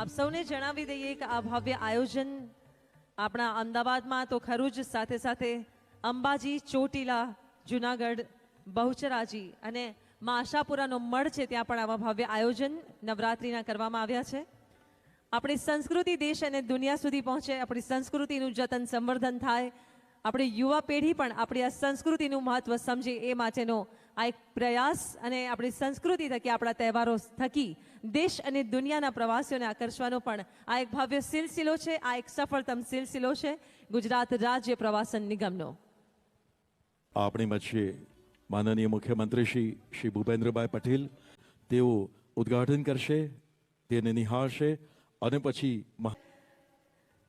આપ સૌને જણાવી દઈએ કે આ ભવ્ય આયોજન આપણા અમદાવાદમાં તો ખરું જ, સાથે સાથે અંબાજી, ચોટીલા, જુનાગઢ, બહુચરાજી અને મા આશાપુરાનો મઢ છે ત્યાં પણ આવા ભવ્ય આયોજન નવરાત્રિના કરવામાં આવ્યા છે. આપણી સંસ્કૃતિ દેશ અને દુનિયા સુધી પહોંચે, આપણી સંસ્કૃતિનું જતન સંવર્ધન થાય, આપણી યુવા પેઢી પણ આપણી આ સંસ્કૃતિનું મહત્વ સમજે એ માટેનો આ એક પ્રયાસ અને આપણી સંસ્કૃતિ થકી આપણા તહેવારો થકી દેશ અને દુનિયાના પ્રવાસીઓને આકર્ષવાનો પણ આ એક ભવ્ય સિલસિલો છે. આ એક સફળતમ સિલસિલો છે ગુજરાત રાજ્ય પ્રવાસન નિગમનો. આપણી વચ્ચે માનનીય મુખ્યમંત્રી શ્રી ભૂપેન્દ્રભાઈ પટેલ તેઓ ઉદ્ઘાટન કરશે, તેને નિહાળશે અને પછી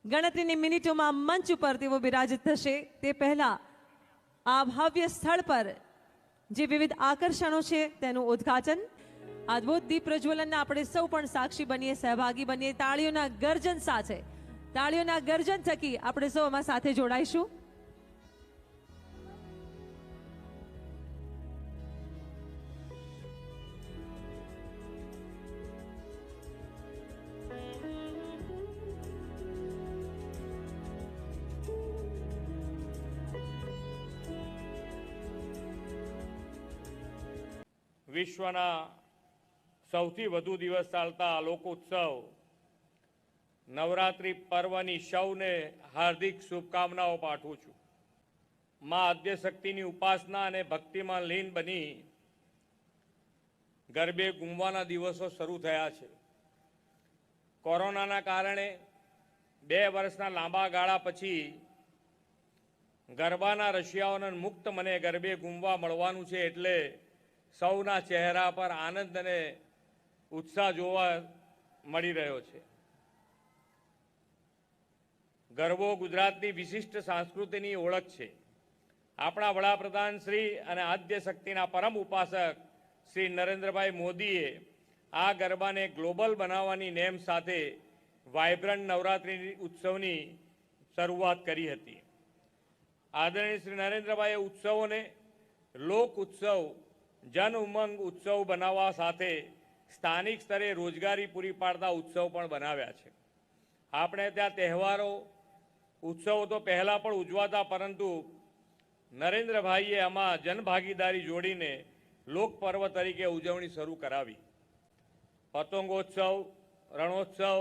ગણતરીની મિનિટોમાં મંચ ઉપર તેઓ બિરાજિત થશે. તે પહેલા આ ભવ્ય સ્થળ પર જે વિવિધ આકર્ષણો છે તેનું ઉદ્ઘાટન, અદ્ભુત દીપ પ્રજ્વલનના આપણે સૌ પણ સાક્ષી બનીએ, સહભાગી બનીએ. તાળીઓના ગર્જન સાથે, તાળીઓના ગર્જન થકી આપણે સૌ આમાં સાથે જોડાઈશું. વિશ્વના સૌથી વધુ દિવસ ચાલતા લોકોત્સવ નવરાત્રિ પર્વની સૌને હાર્દિક શુભકામનાઓ પાઠવું છું. માં આદ્યશક્તિની ઉપાસના અને ભક્તિમાં લીન બની ગરબે ઘૂમવાના દિવસો શરૂ થયા છે. કોરોનાના કારણે 2 વર્ષના લાંબા ગાળા પછી ગરબાના રશિયાઓને મુક્ત મને ગરબે ઘૂમવા મળવાનું છે, એટલે સૌના ચહેરા પર આનંદ અને ઉત્સાહ જોવા મળી રહ્યો છે. ગરબો ગુજરાતની વિશિષ્ટ સંસ્કૃતિની ઓળખ છે. આપણા વડાપ્રધાન શ્રી અને આદ્ય શક્તિના પરમ ઉપાસક શ્રી નરેન્દ્રભાઈ મોદીએ આ ગરબાને ગ્લોબલ બનાવવાની નેમ સાથે વાઇબ્રન્ટ નવરાત્રિ ઉત્સવની શરૂઆત કરી હતી. આદરણીય શ્રી નરેન્દ્રભાઈએ ઉત્સવોને લોક ઉત્સવ, જન ઉમંગ ઉત્સવ બનાવવા સાથે સ્થાનિક સ્તરે રોજગારી પૂરી પાડતા ઉત્સવ પણ બનાવ્યા છે. આપણે ત્યાં તહેવારો, ઉત્સવો તો પહેલાં પણ ઉજવાતા, પરંતુ નરેન્દ્રભાઈએ આમાં જનભાગીદારી જોડીને લોકપર્વ તરીકે ઉજવણી શરૂ કરાવી. પતંગોત્સવ, રણોત્સવ,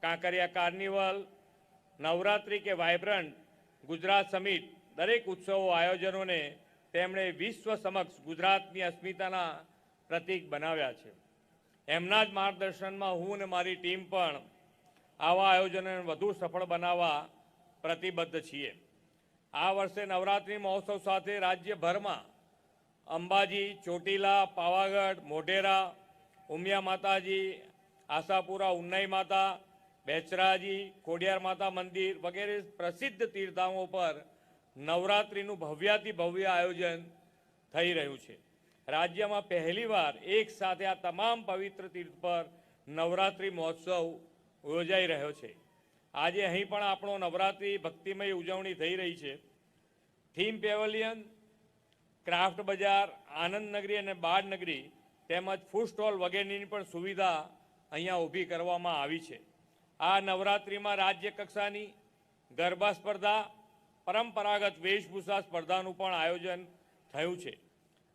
કાંકરિયા કાર્નિવલ, નવરાત્રિ કે વાઇબ્રન્ટ ગુજરાત સમિટ, દરેક ઉત્સવો આયોજનોને તેમણે વિશ્વ સમક્ષ ગુજરાતની અસ્મિતાના પ્રતીક બનાવ્યા છે. એમના જ માર્ગદર્શનમાં હું અને મારી ટીમ પણ આવા આયોજનોને વધુ સફળ બનાવવા પ્રતિબદ્ધ છીએ. આ વર્ષે નવરાત્રિ મહોત્સવ સાથે રાજ્યભરમાં અંબાજી, ચોટીલા, પાવાગઢ, મોઢેરા, ઉમિયા માતાજી, આશાપુરા, ઉન્નાઈ માતા, બેચરાજી, ખોડિયાર માતા મંદિર વગેરે પ્રસિદ્ધ તીર્થધામો પર નવરાત્રિનું ભવ્યાતિ ભવ્ય આયોજન થઈ રહ્યું છે. રાજ્યમાં પહેલીવાર એક સાથે આ તમામ પવિત્ર તીર્થ પર નવરાત્રિ મહોત્સવ યોજાઈ રહ્યો છે. આજે અહીં પણ આપણો નવરાત્રિ ભક્તિમય ઉજવણી થઈ રહી છે. થીમ પેવેલિયન, ક્રાફ્ટ બજાર, આનંદ નગરી અને બાળ નગરી તેમજ ફૂડ સ્ટોલ વગેરેની પણ સુવિધા અહીંયા ઊભી કરવામાં આવી છે. આ નવરાત્રિમાં રાજ્ય કક્ષાની ગરબા સ્પર્ધા, પરંપરાગત વેશભૂષા સ્પર્ધાનું પણ આયોજન થયું છે.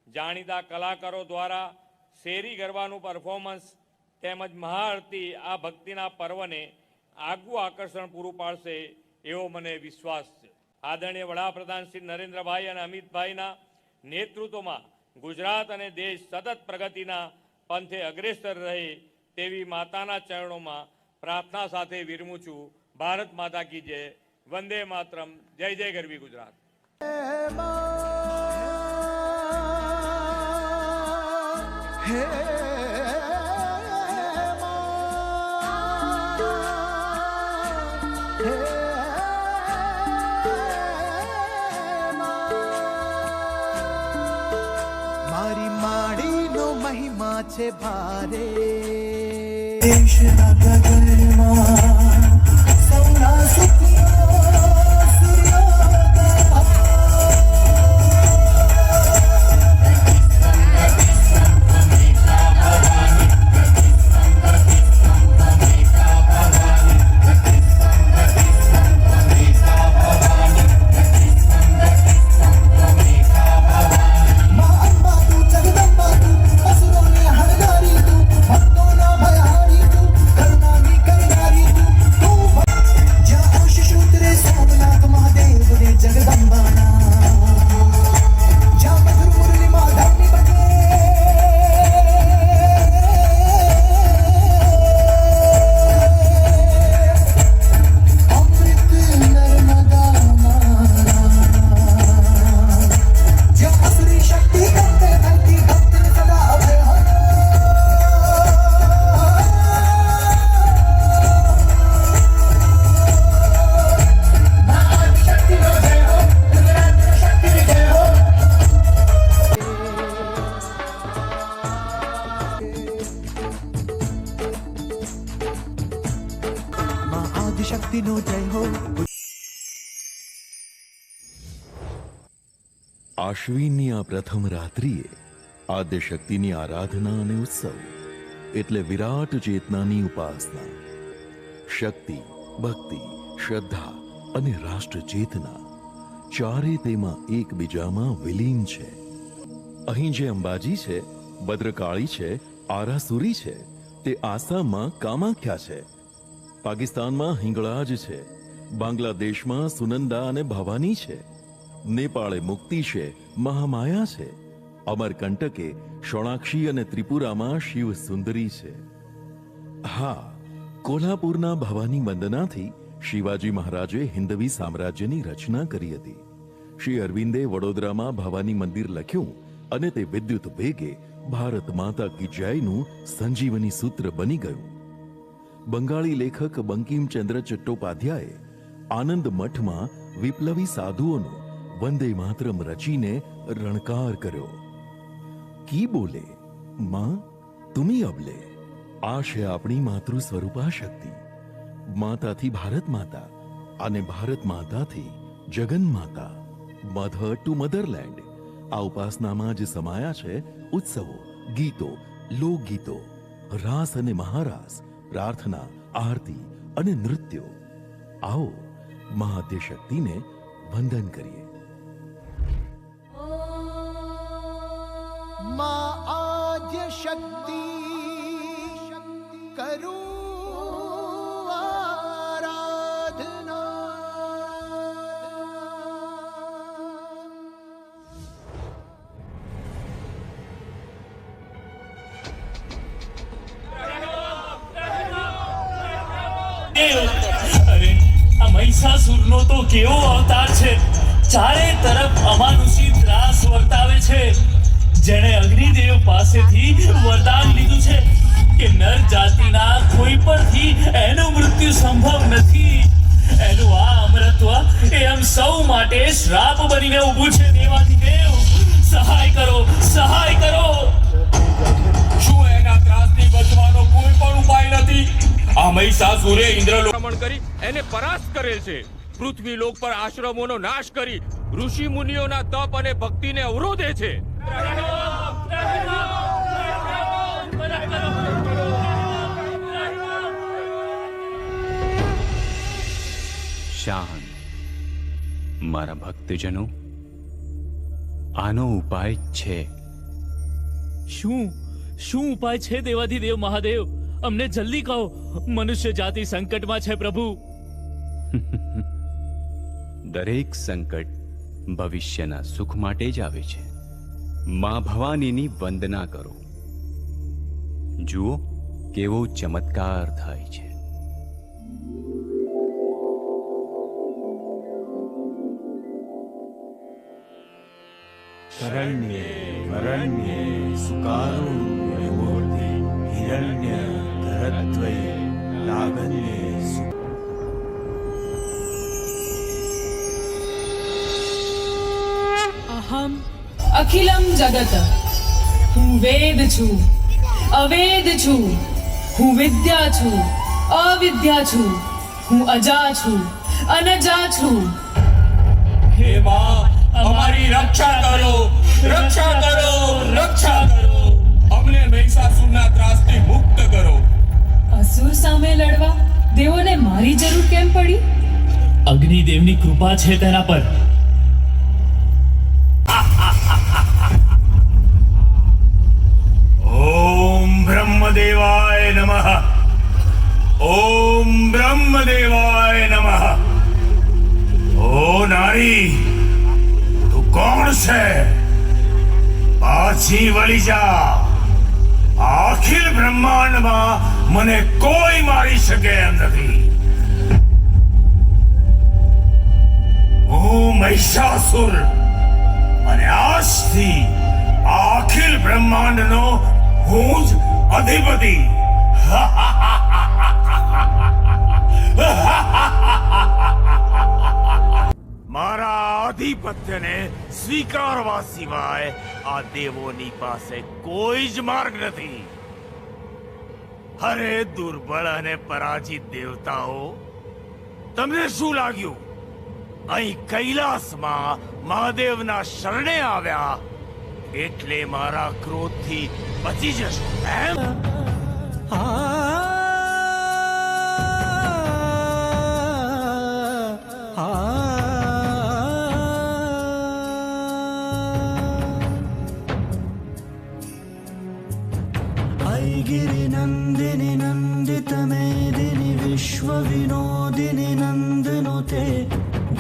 જાણીતા કલાકારો દ્વારા શેરી ગરબાનું પરફોર્મન્સ તેમજ મહાઆરતી આ ભક્તિના પર્વને આગવું આકર્ષણ પૂરું પાડશે એવો મને વિશ્વાસ છે. આદરણીય વડાપ્રધાન શ્રી નરેન્દ્રભાઈ અને અમિતભાઈના નેતૃત્વમાં ગુજરાત અને દેશ સતત પ્રગતિના પંથે અગ્રેસર રહે તેવી માતાના ચરણોમાં પ્રાર્થના સાથે વિરમું છું. ભારત માતા કી જય. વંદે માતરમ. જય જય ગરવી ગુજરાત. મારી માડીનો મહિમા છે ભારે. દેશના ગગનમાં સૌના સુખિયો માં આદિશક્તિનો જય હો. આશ્વિનની આ પ્રથમ રાત્રિએ આદ્યશક્તિની આરાધના અને ઉત્સવ એટલે વિરાટ ચેતનાની ઉપાસના. શક્તિ, ભક્તિ, શ્રદ્ધા અને રાષ્ટ્ર ચેતના ચારે તેમાં એકબીજામાં વિલીન છે. અહીં જે અંબાજી છે, ભદ્રકાળી છે, આરાસુરી છે, તે આસામમાં કામાખ્યા છે, પાકિસ્તાનમાં હિંગળાજ છે, બાંગ્લાદેશમાં સુનંદા અને ભવાની છે, નેપાળે મુક્તિ છે, મહામાયા છે, અમરકંટકે શોણાક્ષી અને ત્રિપુરામાં શિવ સુંદરી છે. હા, કોલ્હાપુરના ભવાની વંદનાથી શિવાજી મહારાજે હિન્દવી સામ્રાજ્યની રચના કરી હતી. શ્રી અરવિંદે વડોદરામાં ભવાની મંદિર લખ્યું અને તે વિદ્યુત વેગે ભારત માતા કી જયનું સંજીવની સૂત્ર બની ગયું. બંગાળી લેખક બંકિમચંદ્ર ચટ્ટોપાધ્યાયે આનંદ મઠમાં વિપ્લવી સાધુઓનો વંદે માતરમ રચીને રણકાર કર્યો. કી બોલે માં તુમી અબલે. આ છે આપણી માતૃ સ્વરૂપા શક્તિ. માતાથી ભારત માતા અને ભારત માતાથી જગન માતા, મધર ટુ મધરલેન્ડ. આ ઉપાસનામાં જ સમાયા છે ઉત્સવો, ગીતો, લોકગીતો, રાસ અને મહારાસ, પ્રાર્થના, આરતી અને નૃત્યો. આવો મહાદ્યશક્તિને વંદન કરીએ. માં આદ્ય શક્તિ કરું અરે આ મહિષાસુરનો તો કેવો અવતાર છે! ચારે તરફ અમાનુષી ત્રાસ વર્તાવે છે. જેણે અગ્નિદેવ પાસેથી વરદાન લીધું છે કે નર જાતિના કોઈ પરથી એનું મૃત્યુ સંભવ નથી. એનું આ અમરત્વ એ આમ સૌ માટે શ્રાપ બનીને ઊભું છે. દેવાધિદેવ સહાય કરો, સહાય કરો. શું એના ત્રાસથી બચવાનો કોઈ પણ ઉપાય નથી? આ મહિષાસુરે ઇન્દ્રલોક કરી એને પરાસ્ત કરેલ છે. પૃથ્વી લોક પર આશ્રમોનો નાશ કરી ઋષિ મુનિઓના તપ અને ભક્તિને અવરોધે છે. શાંત મારા ભક્તજનો, આનો ઉપાય છે. શું ઉપાય છે દેવાધિદેવ મહાદેવ? અમને જલ્દી કહો. મનુષ્ય જાતિ સંકટમાં છે પ્રભુ. દરેક સંકટ ભવિષ્યના સુખ માટે જ આવે છે. માં ભવાનીની વંદના કરો. જુઓ કેવો ચમત્કાર થાય છે. શરણ્ય વરણ્ય સુકારુણ્ય મૂર્તિ હિરણ્ય ધરત્વય લાગન્ય અહમ અખિલમ જગત. હું વેદ છું, અવેદ છું, હું વિદ્યા છું, અવિદ્યા છું, હું અજા છું, અનજા છું. હે માં, અમારી રક્ષા કરો, રક્ષા કરો, રક્ષા કરો. અમને મહિષાસુરના ત્રાસથી મુક્ત કરો. અસુર સામે લડવા દેવોને મારી જરૂર કેમ પડી? અગ્નિદેવની કૃપા છે તેના પર. ઓમ બ્રહ્મદેવાય નમઃ. ઓમ બ્રહ્મદેવાય નમઃ. ઓ નારી, તું કોણ છે? પાછી વળી જા. અખિલ બ્રહ્માંડમાં મને કોઈ મારી શકે એમ નથી. હું મહિષાસુર અને આજથી અખિલ બ્રહ્માંડનો હું જ અધિપતિ. મારા આધિપત્યને સ્વીકારવા સિવાય આ દેવોની પાસે કોઈ જ માર્ગ નથી. અરે દુર્બળ અને પરાજિત દેવતાઓ, તમને શું લાગ્યું અહીં કૈલાસમાં મહાદેવના શરણે આવ્યા એટલે મારા ક્રોધથી બચી જશો એમ? गिरिनन्दिनि नन्दितमेदिनि विश्वविनोदिनि नन्दनुते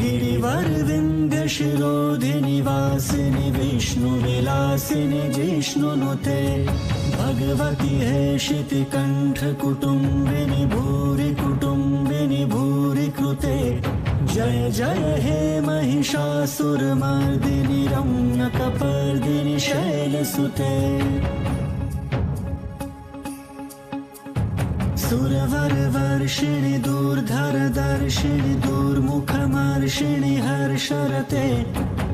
गिरिवरविन्द्यशिरोधिनि वासिनि विष्णुविलासिनि जिष्णुनुते भगवति हेशितिकण्ठकुटुम्बिनि भूरि कुटुम्बिनि भूरि कृते जय जय हे महिषासुरमर्दिनि रम्यकपर्दिनि शैलसुते सुरवरवर्षिणि दूर्धरदर्शिणि दूर्मुखमर्षिणि हर्षरते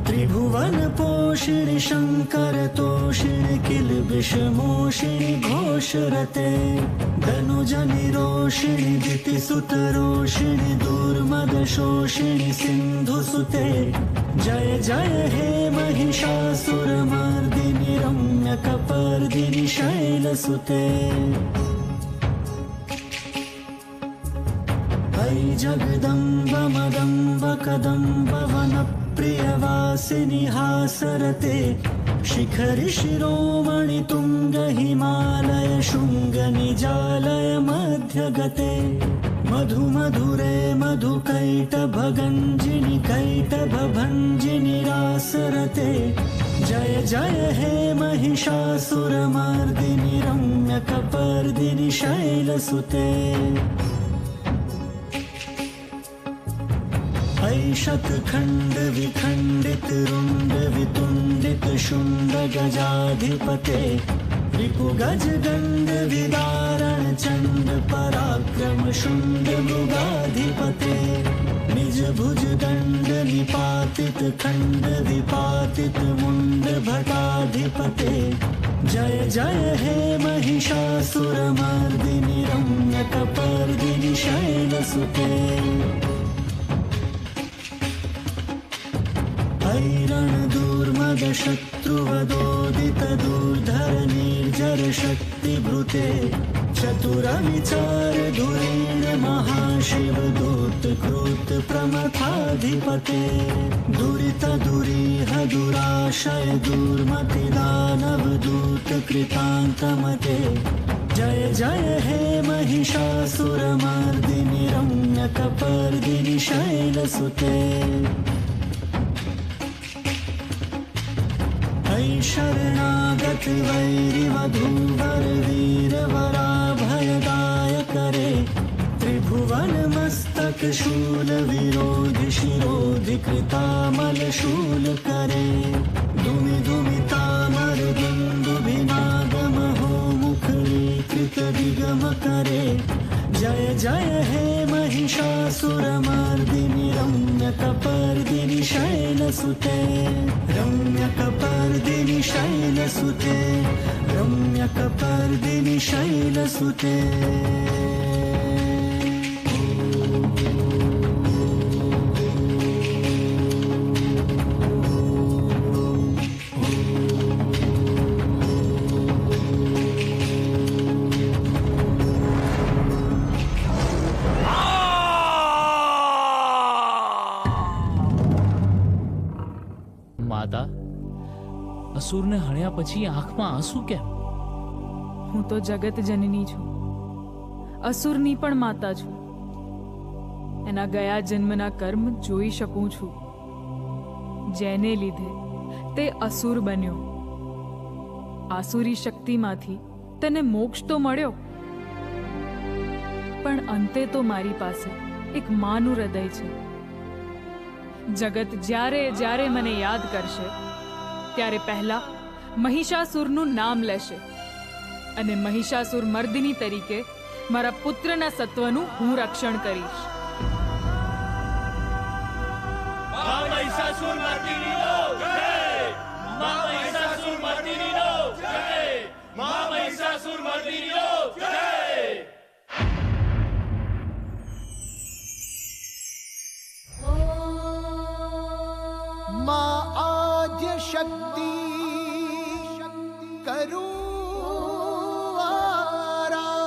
त्रिभुवनपोषिणि शङ्करतोषिणि किल्बिषमोषिणि घोषरते धनुजनिरोषिणि दितिसुतरोषिणि दूर्मदशोषिणि सिन्धुसुते जय जय हे महिषासुरमर्दिनि रम्यकपर्दिनि शैलसुते जगदम्ब मदम्ब कदम्ब वनप्रियवासिनि हासरते शिखरि शिरोमणि तुङ्ग हिमालय शृङ्ग निजालय मध्यगते मधु मधुरे मधुकैटभगञ्जिनि कैटभभञ्जिनि रासरते जय जय हे महिषासुरमर्दिनि रम्यकपर्दिनि शैलसुते शतखण्ड विखण्डित रुण्ड वितुण्डित शुण्ड गजाधिपते रिपु गज गण्ड विदारण चण्ड पराक्रम शुण्ड मृगाधिपते निज भुज दण्ड निपातित खण्ड विपातित मुण्ड भटाधिपते जय जय हे महिषासुरमर्दिनि रम्यकपर्दिनि शैलसुते रणदूर्मदशत्रुवदोदित दूर्धर निर्जर शक्तिभृते चतुरविचार धुरेण महाशिव दूत कृत प्रमथाधिपते दुरित दुरीह दुराशय दुर्मति दानव दूत कृतान्तमते जय जय हे महिषासुरमर्दिनि रम्यकपर्दिनि शैलसुते शरणागत वैरिवधूवर वीरवराभयदाय करे त्रिभुवन मस्तक शूल विरोधि शिरोधि कृतामल शूल करे दुमि दुमि तामर दुन्दुभिनागम हो मुखरीकृत दिगम करे जय जय हे महिषासुरमर्दिनि रम्यकपर्दिनि शैलसुते रम्यकपर्दिनि शैलसुते रम्यकपर्दिनि शैलसुते અસુરને હણ્યા પછી આંખમાં આંસુ કેમ? હું તો જગત જનની છું, અસુરની પણ માતા છું. એના ગયા જન્મના કર્મ જોઈ શકું છું, જેને લીધે તે અસુર બન્યો. આસુરી શક્તિમાંથી તને મોક્ષ તો મળ્યો, પણ અંતે તો મારી પાસે એક માનું હૃદય છે. જગત જ્યારે જ્યારે મને યાદ કરશે ત્યારે પહેલા મહિષાસુરનું નામ લેશે અને મહિષાસુર મર્દિની તરીકે મારા પુત્રના સત્વનું હું રક્ષણ કરીશ. શક્તિ કરું આરાધના.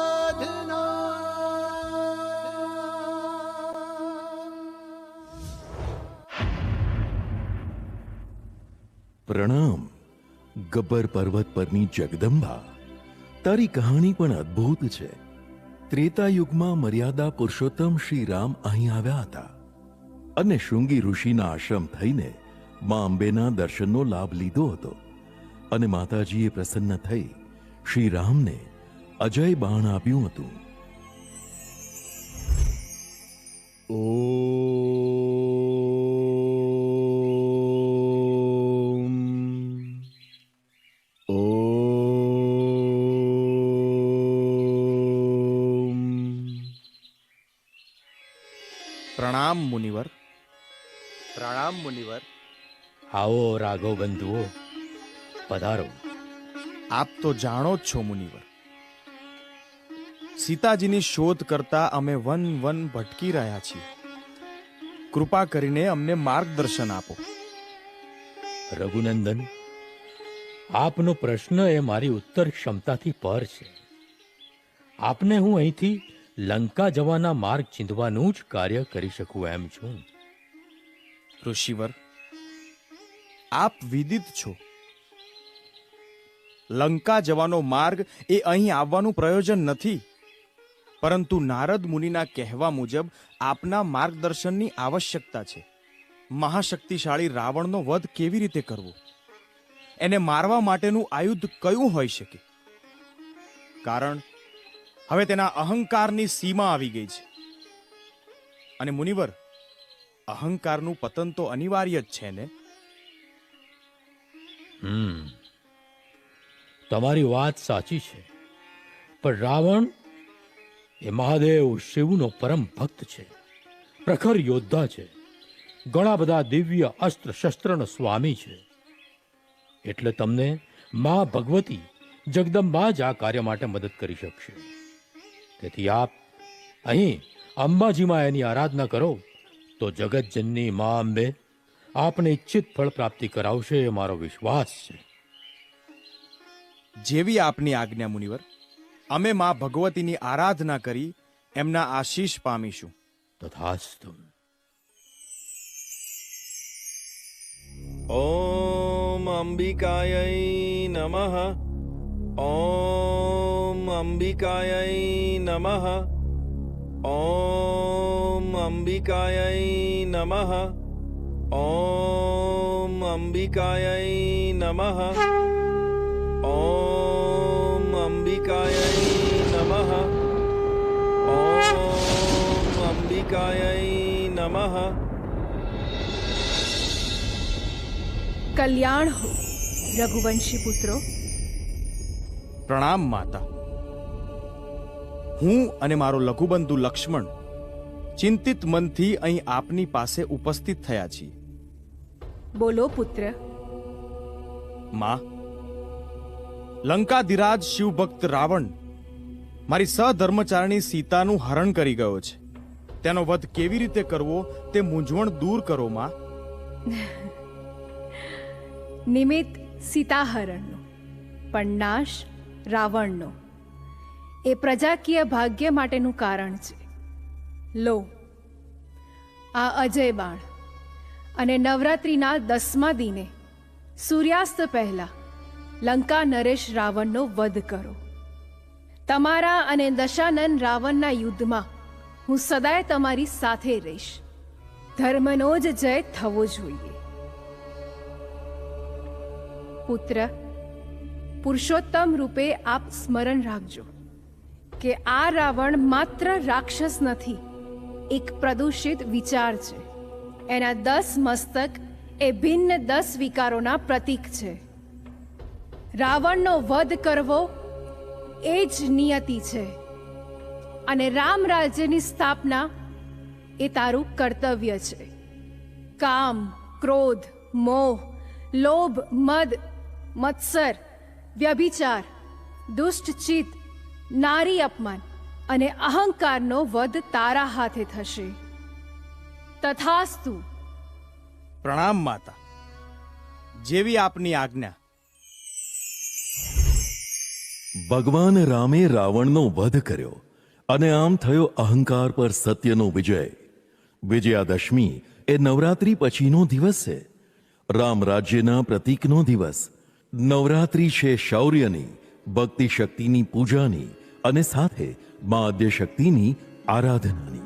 પ્રણામ ગબ્બર પર્વત પરની જગદંબા. તારી કહાણી પણ અદ્ભુત છે. ત્રેતા યુગમાં મર્યાદા પુરુષોત્તમ શ્રી રામ અહીં આવ્યા હતા અને શૃંગી ઋષિના આશ્રમ થઈને મા અંબેના દર્શનનો લાભ લીધો હતો અને માતાજીએ પ્રસન્ન થઈ શ્રી રામને અજય બાણ આપ્યું હતું. પ્રણામ મુનિવર. પ્રણામ મુનિવર. આવો રાઘવ બંધુઓ, પધારો. આપ તો જાણો જ છો મુનિવર, સીતાજીની શોધ કરતા અમે વન વન ભટકી રહ્યા છીએ. કૃપા કરીને અમને માર્ગદર્શન આપો. રઘુનંદન, આપનો પ્રશ્ન એ મારી ઉત્તર ક્ષમતાથી પર છે. આપને હું અહીંથી લંકા જવાના માર્ગ ચીંધવાનું જ કાર્ય કરી શકું એમ છું. ઋષિવર, આપ વિદિત છો. લંકા જવાનો માર્ગ એ અહીં આવવાનું પ્રયોજન નથી, પરંતુ નારદ મુનિના કહેવા મુજબ આપના માર્ગદર્શનની આવશ્યકતા છે. મહાશક્તિશાળી રાવણનો વધ કેવી રીતે કરવો, એને મારવા માટેનું આયુધ કયું હોઈ શકે? કારણ હવે તેના અહંકારની સીમા આવી ગઈ છે. અને મુનિવર, અહંકારનું પતન તો અનિવાર્ય જ છે ને? તમારી વાત સાચી છે, પણ રાવણ એ મહાદેવ શિવનો પરમ ભક્ત છે, પ્રખર યોદ્ધા છે, ઘણા બધા દિવ્ય અસ્ત્ર શસ્ત્રનો સ્વામી છે. એટલે તમને મા ભગવતી જગદંબા જ આ કાર્ય માટે મદદ કરી શકશે. તેથી આપ અહીં અંબાજીમાં એની આરાધના કરો તો જગતજનની મા અંબે આપને ઈચ્છિત ફળ પ્રાપ્તિ કરાવશે, એ મારો વિશ્વાસ છે. જેવી આપની આજ્ઞા મુનિવર. અમે મા ભગવતીની આરાધના કરી એમના આશીષ પામીશું. તથાસ્તુ. ઓમ અંબિકાય નમઃ. ઓમ અંબિકાય નમઃ. ઓમ અંબિકાય નમઃ. ઓમ અંબિકાય નમઃ. ઓમ અંબિકાય નમઃ. ઓમ અંબિકાય નમઃ. કલ્યાણ હો રઘુવંશી પુત્રો. પ્રણામ માતા. હું અને મારો લઘુબંધુ લક્ષ્મણ ચિંતિત મનથી અહીં આપની પાસે ઉપસ્થિત થયા છીએ. બોલો પુત્ર. માં, લંકાધિરાજ શિવભક્ત રાવણ મારી સહધર્મચારિણી સીતાનું હરણ કરી ગયો છે. તેનો વધ કેવી રીતે કરવો તે મૂંઝવણ દૂર કરો માં. નિમિત્ત સીતાહરણનો, પણ નાશ રાવણનો. એ પ્રજાકીય ભાગ્ય માટેનું કારણ છે. લો, આ અજય બાણ, અને નવરાત્રિના 10મા દિને સૂર્યાસ્ત પહેલા લંકા નરેશ રાવણનો વધ કરો. તમારા અને દશાનન રાવણના યુદ્ધમાં હું સદાય તમારી સાથે રહીશ. ધર્મનો જ જય થવો જોઈએ. પુત્ર, પુરુષોત્તમ રૂપે આપ સ્મરણ રાખજો કે આ રાવણ માત્ર રાક્ષસ નથી, એક પ્રદૂષિત વિચાર છે. એના 10 મસ્તક એ ભિન્ન 10 વિકારોના પ્રતીક છે. રાવણનો વધ કરવો એ જ નિયતિ છે, અને રામ રાજ્યની સ્થાપના એ તારું કર્તવ્ય છે. કામ, ક્રોધ, મોહ, લોભ, મદ, મત્સર, વ્યભિચાર, દુષ્ટ ચિત્ત, નારી અપમાન અને અહંકારનો વધ તારા હાથે થશે. તથાસ્તુ. પ્રણામ માતા. જેવી આપની આજ્ઞા. ભગવાન રામે રાવણનો વધ કર્યો અને આમ થયો અહંકાર પર સત્યનો વિજય. વિજયાદશમી એ નવરાત્રી પછીનો દિવસ છે, રામ રાજ્યના પ્રતીકનો દિવસ. નવરાત્રી છે શૌર્યની, ભક્તિ શક્તિની પૂજાની અને સાથે મા આદ્યશક્તિની આરાધનાની.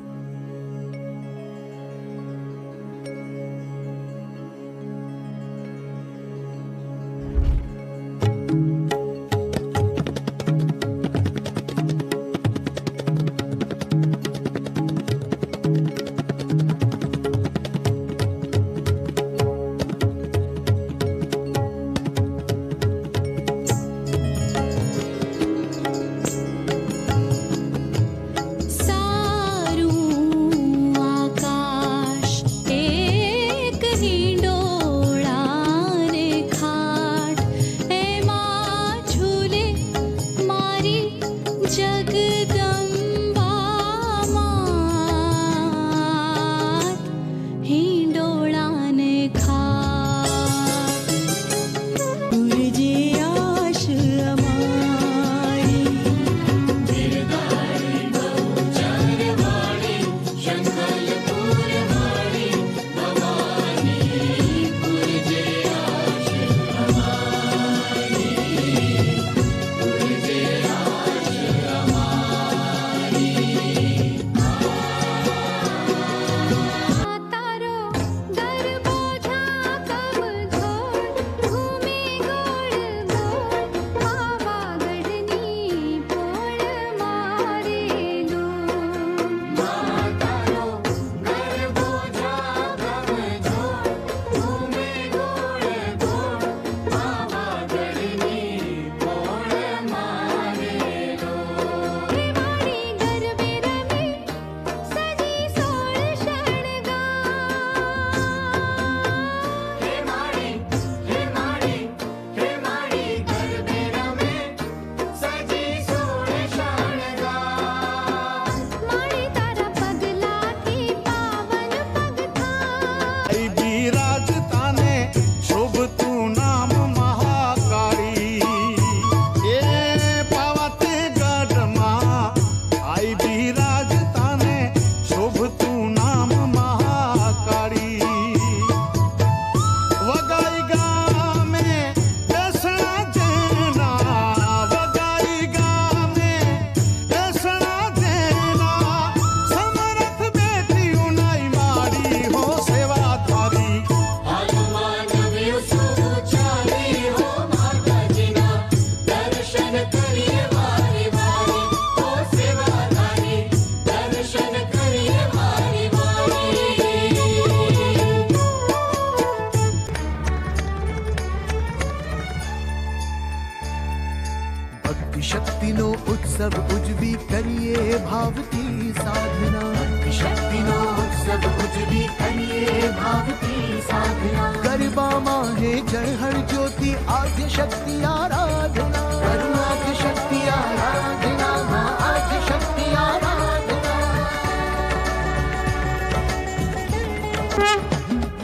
શક્તિનો ઉત્સવ ઉજવી કરીએ ભાવથી સાધના. શક્તિનો ઉત્સવ ઉજવી કરીએ ભાવથી સાધના. ગરબામાં હે જળહર જ્યોતિ આદ્ય શક્તિ આરાધના. કરું આદ્ય શક્તિ આરાધના, માં આદ્ય શક્તિ આરાધના.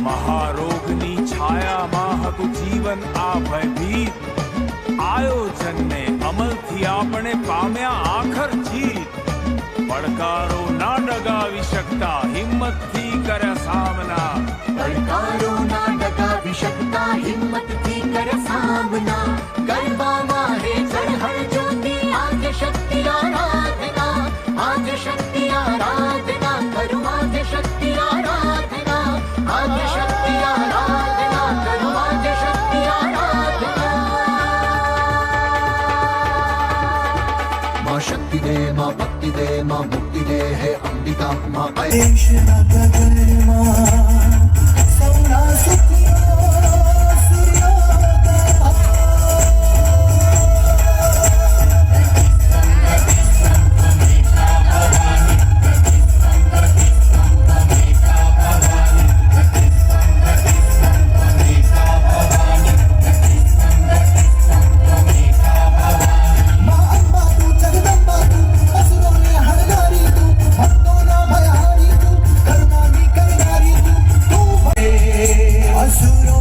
મહારોગની છાયામાં હતું જીવન આ ભયભીત. આયોજન ને અમલથી આપણે પામ્યા આખર જીત. પડકારો ના ડગાવી શકતા, હિંમતથી કર્યા સામના. પડકારો ના ડગાવી શકતા, હિંમતથી કરે સામના. ગરબામાં હે જળહર જ્યોતિ આદ્ય શક્તિ આરાધના. આદ્ય શક્તિ આરાધના, કરું આદ્ય શક્તિ આરાધના. આદ્ય શક્તિ આરાધના, કરું આદ્ય શક્તિ આરાધના. माँ शक्ति दे, माँ भक्ति दे, माँ मुक्ति दे, है अंबिका माँ ऐश असुरों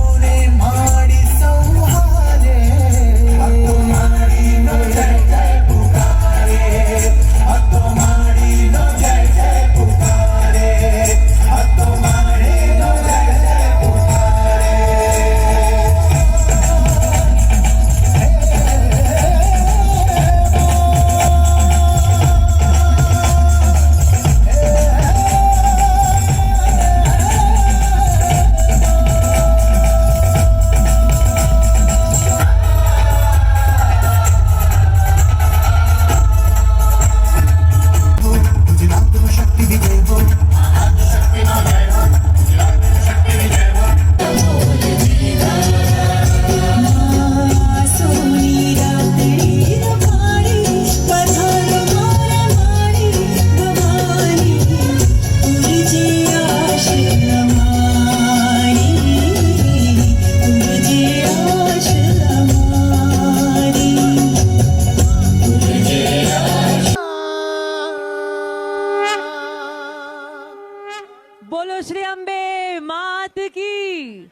બોલો શ્રી અંબે માત કી.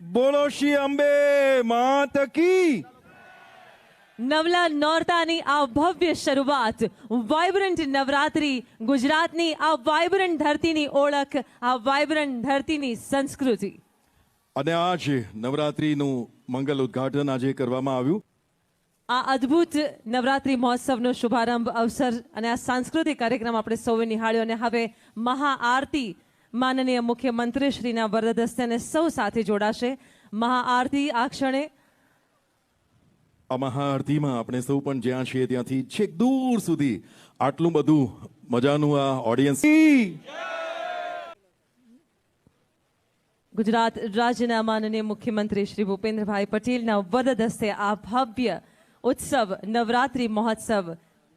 બોલો શ્રી અંબે માત કી. નવલા નોરતાની આ ભવ્ય શરૂઆત, વાઇબ્રન્ટ નવરાત્રી, ગુજરાતની આ વાઇબ્રન્ટ ધરતીની ઓળખ, આ વાઇબ્રન્ટ ધરતીની સંસ્કૃતિ. અને આજે નવરાત્રીનું મંગલ ઉદ્ઘાટન આજે કરવામાં આવ્યું. આ અદ્ભુત નવરાત્રી મહોત્સવનો શુભારંભ અવસર અને આ સાંસ્કૃતિક કાર્યક્રમ આપણે સૌએ નિહાળ્યો. અને હવે મહાઆરતી માનનીય મુખ્યમંત્રી શ્રીના વરદ હસ્તે અને સૌ સાથે જોડાશે. મહાઆરતી આ ક્ષણે. આ મહાઆરતીમાં આપણે સૌ પણ જ્યાં છીએ ત્યાંથી છેક દૂર સુધી આટલું બધું મજાનું આ ઓડિયન્સ. ગુજરાત રાજ્યના માનનીય મુખ્યમંત્રી શ્રી ભૂપેન્દ્રભાઈ પટેલના વરદ હસ્તે આ ભવ્ય ઉત્સવ નવરાત્રી મહોત્સવ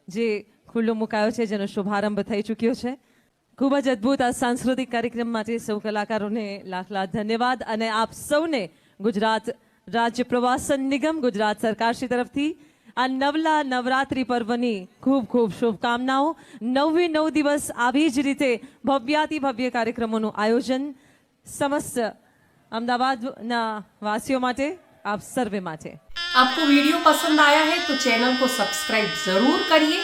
જે ખુલ્લો મુકાયો છે, જેનો શુભારંભ થઈ ચૂક્યો છે. ખૂબ જ અદ્ભુત આ સાંસ્કૃતિક કાર્યક્રમ માટે સૌ કલાકારોને લાખ લાખ ધન્યવાદ. અને આપ સૌને ગુજરાત રાજ્ય પ્રવાસન નિગમ ગુજરાત સરકારશ્રી તરફથી આ નવલા નવરાત્રી પર્વની ખૂબ ખૂબ શુભકામનાઓ. 9 દિવસ આવી જ રીતે ભવ્યાતિ ભવ્ય કાર્યક્રમોનું આયોજન समस्त अहमदाबादના वासियों માટે, आप सर्वे માટે. आपको वीडियो पसंद आया है तो चैनल को सब्सक्राइब जरूर करिए